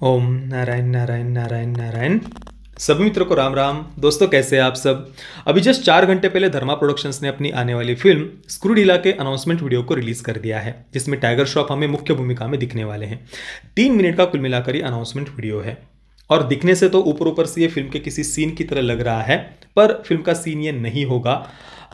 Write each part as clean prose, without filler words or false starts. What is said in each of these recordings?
ओम नारायण नारायण नारायण नारायण। सभी मित्रों को राम राम। दोस्तों कैसे हैं आप सब। अभी जस्ट 4 घंटे पहले धर्मा प्रोडक्शंस ने अपनी आने वाली फिल्म स्क्रू ढीला के अनाउंसमेंट वीडियो को रिलीज कर दिया है, जिसमें टाइगर श्रॉफ हमें मुख्य भूमिका में दिखने वाले हैं। 3 मिनट का कुल मिलाकर ये अनाउंसमेंट वीडियो है और दिखने से तो ऊपर ऊपर से ये फिल्म के किसी सीन की तरह लग रहा है, पर फिल्म का सीन ये नहीं होगा।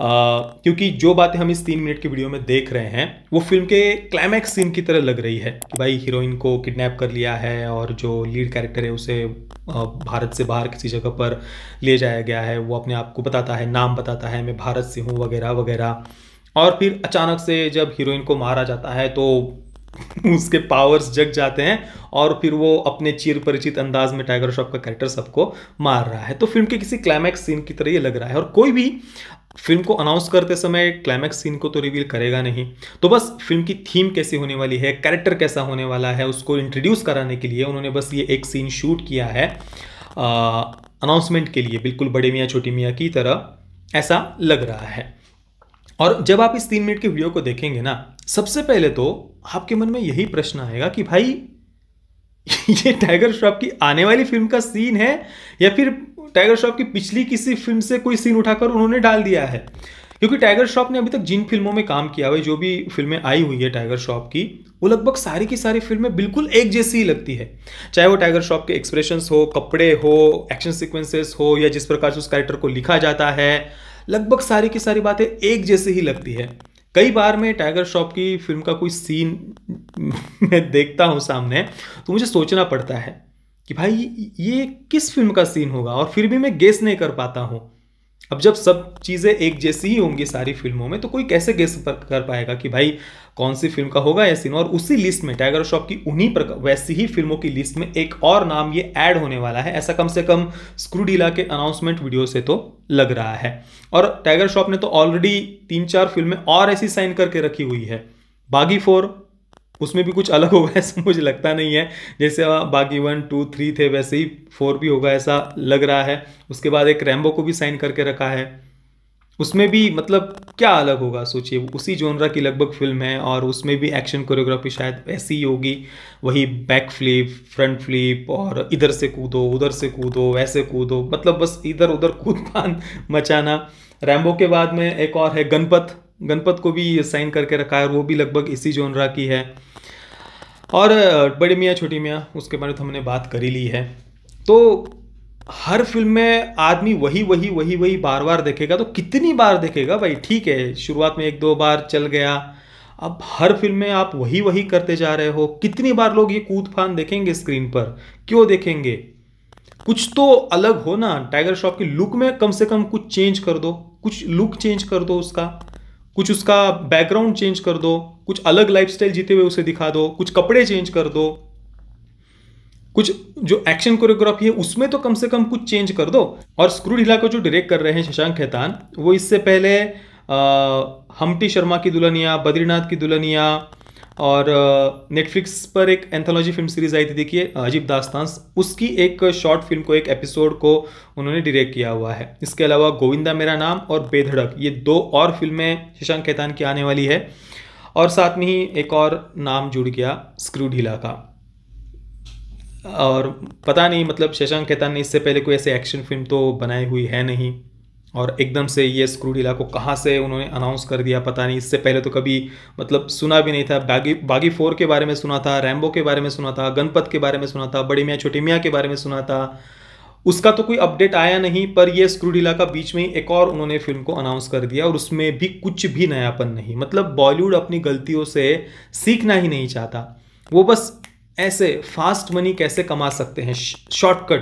क्योंकि जो बातें हम इस 3 मिनट की वीडियो में देख रहे हैं वो फिल्म के क्लाइमैक्स सीन की तरह लग रही है कि भाई हीरोइन को किडनैप कर लिया है और जो लीड कैरेक्टर है उसे भारत से बाहर किसी जगह पर ले जाया गया है। वो अपने आप को बताता है, नाम बताता है, मैं भारत से हूँ वगैरह वगैरह। और फिर अचानक से जब हीरोइन को मारा जाता है तो उसके पावर्स जग जाते हैं और फिर वो अपने चिर परिचित अंदाज में टाइगर श्रॉफ का कैरेक्टर सबको मार रहा है। तो फिल्म के किसी क्लाइमैक्स सीन की तरह ये लग रहा है। और कोई भी फिल्म को अनाउंस करते समय क्लाइमैक्स सीन को तो रिवील करेगा नहीं, तो बस फिल्म की थीम कैसी होने वाली है, कैरेक्टर कैसा होने वाला है, उसको इंट्रोड्यूस कराने के लिए उन्होंने बस ये एक सीन शूट किया है अनाउंसमेंट के लिए, बिल्कुल बड़े मियाँ छोटी मियाँ की तरह ऐसा लग रहा है। और जब आप इस 3 मिनट के वीडियो को देखेंगे ना, सबसे पहले तो आपके मन में यही प्रश्न आएगा कि भाई ये टाइगर श्रॉफ की आने वाली फिल्म का सीन है या फिर टाइगर श्रॉफ की पिछली किसी फिल्म से कोई सीन उठाकर उन्होंने डाल दिया है। क्योंकि टाइगर श्रॉफ ने अभी तक जिन फिल्मों में काम किया हुआ है, जो भी फिल्में आई हुई है टाइगर श्रॉफ की, वो लगभग सारी की सारी फिल्में बिल्कुल एक जैसी ही लगती है। चाहे वो टाइगर श्रॉफ के एक्सप्रेशंस हो, कपड़े हो, एक्शन सीक्वेंसेस हो, या जिस प्रकार से उस कैरेक्टर को लिखा जाता है, लगभग सारी की सारी बातें एक जैसी ही लगती है। कई बार मैं टाइगर श्रॉफ की फिल्म का कोई सीन मैं देखता हूँ सामने, तो मुझे सोचना पड़ता है कि भाई ये किस फिल्म का सीन होगा, और फिर भी मैं गेस नहीं कर पाता हूँ। अब जब सब चीज़ें एक जैसी ही होंगी सारी फिल्मों में, तो कोई कैसे गेस कर पाएगा कि भाई कौन सी फिल्म का होगा यह सीन। और उसी लिस्ट में टाइगर श्रॉफ की उन्हीं वैसी ही फिल्मों की लिस्ट में एक और नाम ये ऐड होने वाला है, ऐसा कम से कम स्क्रू ढीला के अनाउंसमेंट वीडियो से तो लग रहा है। और टाइगर श्रॉफ ने तो ऑलरेडी 3-4 फिल्में और ऐसी साइन करके रखी हुई है। बागी 4, उसमें भी कुछ अलग होगा ऐसा मुझे लगता नहीं है। जैसे बागी 1, 2, 3 थे, वैसे ही 4 भी होगा ऐसा लग रहा है। उसके बाद एक रैम्बो को भी साइन करके रखा है, उसमें भी मतलब क्या अलग होगा सोचिए। उसी जोनरा की लगभग फिल्म है और उसमें भी एक्शन कोरियोग्राफी शायद वैसी ही होगी, वही बैक फ्लिप, फ्रंट फ्लिप, और इधर से कूदो, उधर से कूदो, वैसे कूदो, मतलब बस इधर उधर कूद फान मचाना। रैम्बो के बाद में एक और है गणपत को भी साइन करके रखा है, वो भी लगभग इसी जोनरा की है। और बड़े मियाँ छोटी मियाँ, उसके बारे में तो हमने बात कर ही ली है। तो हर फिल्म में आदमी वही वही वही वही बार बार देखेगा, तो कितनी बार देखेगा भाई। ठीक है, शुरुआत में 1-2 बार चल गया, अब हर फिल्म में आप वही वही करते जा रहे हो। कितनी बार लोग ये कूद फान देखेंगे स्क्रीन पर, क्यों देखेंगे। कुछ तो अलग हो ना। टाइगर श्रॉफ की लुक में कम से कम कुछ चेंज कर दो, कुछ लुक चेंज कर दो उसका, कुछ उसका बैकग्राउंड चेंज कर दो, कुछ अलग लाइफस्टाइल जीते हुए उसे दिखा दो, कुछ कपड़े चेंज कर दो, कुछ जो एक्शन कोरियोग्राफी है उसमें तो कम से कम कुछ चेंज कर दो। और स्क्रू ढीला को जो डायरेक्ट कर रहे हैं शशांक खेतान, वो इससे पहले हम्टी शर्मा की दुल्हनिया, बद्रीनाथ की दुल्हनिया, और नेटफ्लिक्स पर एक एंथोलॉजी फिल्म सीरीज आई थी, देखिए अजीब दास्तान, उसकी एक शॉर्ट फिल्म को, एक एपिसोड को उन्होंने डायरेक्ट किया हुआ है। इसके अलावा गोविंदा मेरा नाम और बेधड़क, ये 2 और फिल्में शशांक खेतान की आने वाली है। और साथ में ही एक और नाम जुड़ गया स्क्रू ढीला का। और पता नहीं, मतलब शशांक खेतान ने इससे पहले कोई ऐसे एक्शन फिल्म तो बनाई हुई है नहीं, और एकदम से ये स्क्रू ढीला को कहाँ से उन्होंने अनाउंस कर दिया पता नहीं। इससे पहले तो कभी मतलब सुना भी नहीं था। बागी 4 के बारे में सुना था, रैम्बो के बारे में सुना था, गणपत के बारे में सुना था, बड़ी मियाँ छोटी मियाँ के बारे में सुना था, उसका तो कोई अपडेट आया नहीं। पर ये स्क्रू ढीला का बीच में ही एक और उन्होंने फिल्म को अनाउंस कर दिया, और उसमें भी कुछ भी नयापन नहीं। मतलब बॉलीवुड अपनी गलतियों से सीखना ही नहीं चाहता, वो बस ऐसे फास्ट मनी कैसे कमा सकते हैं, शॉर्टकट,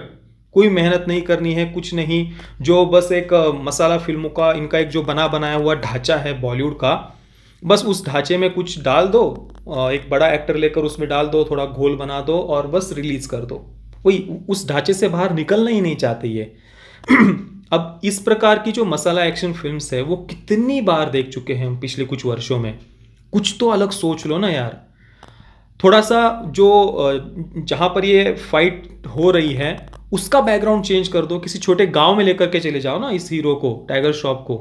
कोई मेहनत नहीं करनी है, कुछ नहीं। जो बस एक मसाला फिल्मों का इनका एक जो बनाया हुआ ढांचा है बॉलीवुड का, बस उस ढांचे में कुछ डाल दो, एक बड़ा एक्टर लेकर उसमें डाल दो, थोड़ा घोल बना दो और बस रिलीज कर दो। वही उस ढांचे से बाहर निकलना ही नहीं चाहते ये। अब इस प्रकार की जो मसाला एक्शन फिल्म्स है वो कितनी बार देख चुके हैं हम पिछले कुछ वर्षों में। कुछ तो अलग सोच लो ना यार। थोड़ा सा जो जहाँ पर ये फाइट हो रही है उसका बैकग्राउंड चेंज कर दो, किसी छोटे गांव में लेकर के चले जाओ ना इस हीरो को, टाइगर श्रॉफ को।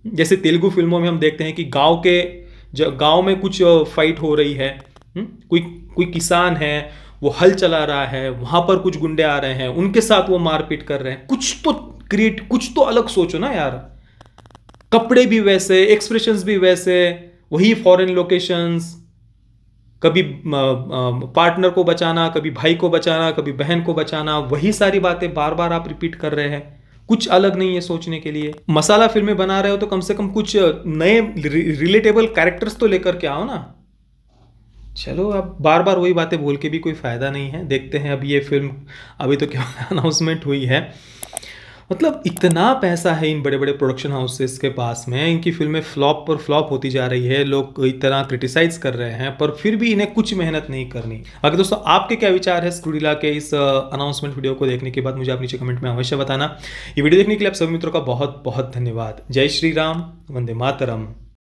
जैसे तेलुगु फिल्मों में हम देखते हैं कि गांव में कुछ फाइट हो रही है, कोई किसान है, वो हल चला रहा है, वहां पर कुछ गुंडे आ रहे हैं, उनके साथ वो मारपीट कर रहे हैं। कुछ तो अलग सोचो ना यार। कपड़े भी वैसे, एक्सप्रेशंस भी वैसे, वही फॉरेन लोकेशंस, कभी पार्टनर को बचाना, कभी भाई को बचाना, कभी बहन को बचाना, वही सारी बातें बार बार आप रिपीट कर रहे हैं। कुछ अलग नहीं है सोचने के लिए। मसाला फिल्में बना रहे हो तो कम से कम कुछ नए रिलेटेबल कैरेक्टर्स तो लेकर के आओ ना। चलो, अब बार बार वही बातें बोल के भी कोई फायदा नहीं है। देखते हैं अब ये फिल्म, अभी तो क्या अनाउंसमेंट हुई है। मतलब इतना पैसा है इन बड़े बड़े प्रोडक्शन हाउसेस के पास में, इनकी फिल्में फ्लॉप पर फ्लॉप होती जा रही है, लोग इतना क्रिटिसाइज कर रहे हैं, पर फिर भी इन्हें कुछ मेहनत नहीं करनी। बाकी दोस्तों, आपके क्या विचार है स्क्रूडिला के इस अनाउंसमेंट वीडियो को देखने के बाद, मुझे आप नीचे कमेंट में अवश्य बताना। ये वीडियो देखने के लिए आप सभी मित्रों का बहुत बहुत धन्यवाद। जय श्री राम, वंदे मातरम।